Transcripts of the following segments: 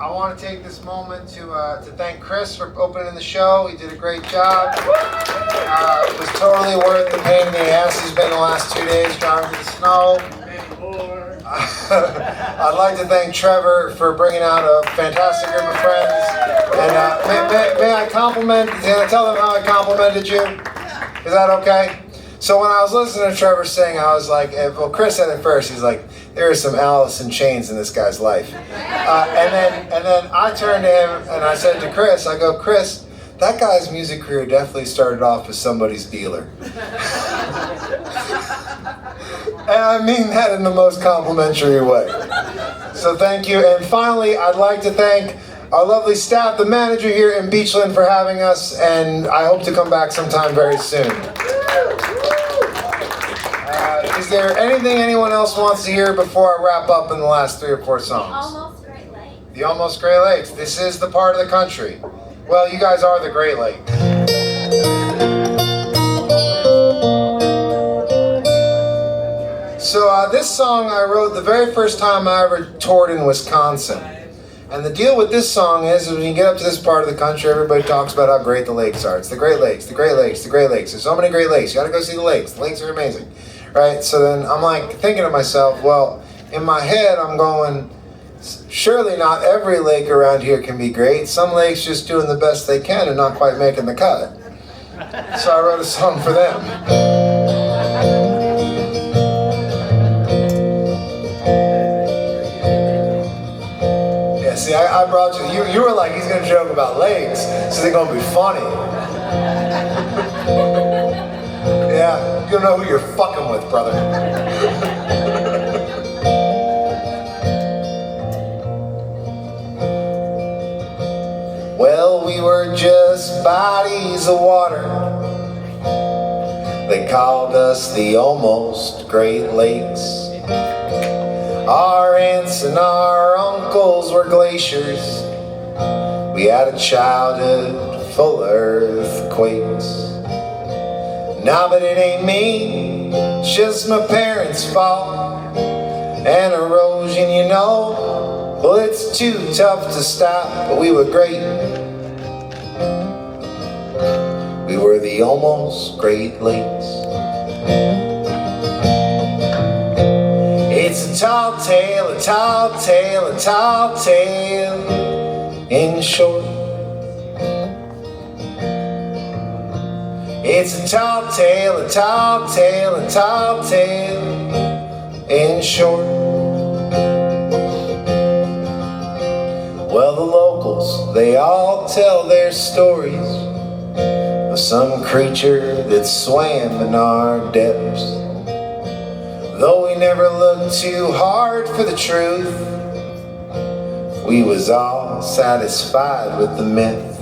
I want to take this moment to thank Chris for opening the show. He did a great job. It was totally worth the pain in the ass he's been the last 2 days driving through the snow. I'd like to thank Trevor for bringing out a fantastic group of friends. And may I compliment, can I tell them how I complimented you? Is that okay? So when I was listening to Trevor sing, I was like, well, Chris said it first. He's like, there are some Alice in Chains in this guy's life. And then I turned to him and I said to Chris, I go, Chris, that guy's music career definitely started off as somebody's dealer. And I mean that in the most complimentary way. So thank you. And finally, I'd like to thank our lovely staff, the manager here in Beachland for having us, and I hope to come back sometime very soon. Is there anything anyone else wants to hear before I wrap up in the last 3 or 4 songs? Almost Great Lakes. The Almost Great Lakes. This is the part of the country. Well, you guys are the Great Lakes. So this song I wrote the very first time I ever toured in Wisconsin. And the deal with this song is when you get up to this part of the country, everybody talks about how great the lakes are. It's the Great Lakes, the Great Lakes, the Great Lakes. There's so many Great Lakes. You gotta go see the lakes. The lakes are amazing. Right? So then I'm like thinking to myself, well, in my head I'm going, surely not every lake around here can be great. Some lakes just doing the best they can and not quite making the cut. So I wrote a song for them. Yeah, see, I brought you were like, he's gonna joke about lakes, so they're gonna be funny. Yeah, you don't know who you're fucking with, brother. Well, we were just bodies of water. They called us the Almost Great Lakes. Our aunts and our uncles were glaciers. We had a childhood full of earthquakes. Nah, but it ain't me, it's just my parents' fault. And erosion, you know, well, it's too tough to stop, but we were great. We were the Almost Great Lakes. It's a tall tale, a tall tale, a tall tale, in short. It's a tall tale, a tall tale, a tall tale, in short. Well, the locals, they all tell their stories of some creature that swam in our depths. Though we never looked too hard for the truth, we was all satisfied with the myth.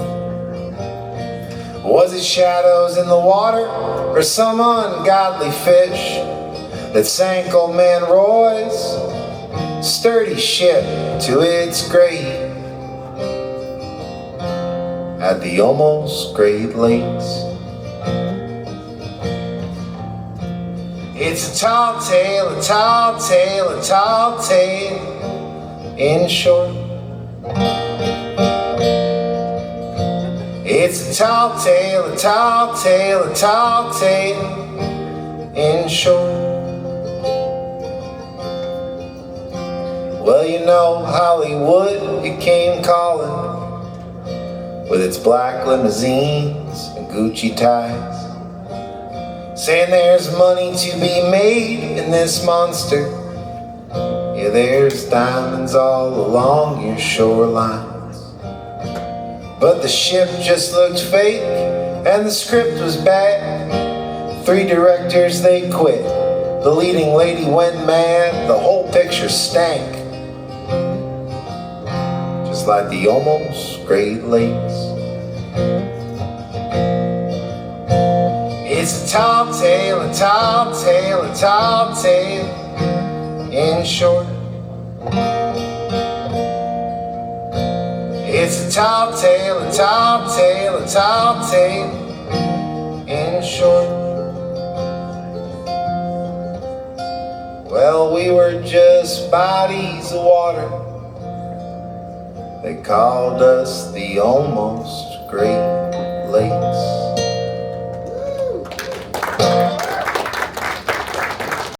Was it shadows in the water, or some ungodly fish that sank old man Roy's sturdy ship to its grave at the Almost Great Lakes? It's a tall tale, a tall tale, a tall tale, in short. It's a tall tale, a tall tale, a tall tale, in short. Well, you know, Hollywood, it came calling with its black limousines and Gucci ties, saying there's money to be made in this monster. Yeah, there's diamonds all along your shoreline. But the ship just looked fake, and the script was bad. 3 directors, they quit. The leading lady went mad. The whole picture stank, just like the Almost Great Lakes. It's a tall tale, a tall tale, a tall tale, in short. It's a tall tale, a tall tale, a tall tale, in short. Well, we were just bodies of water. They called us the almost great.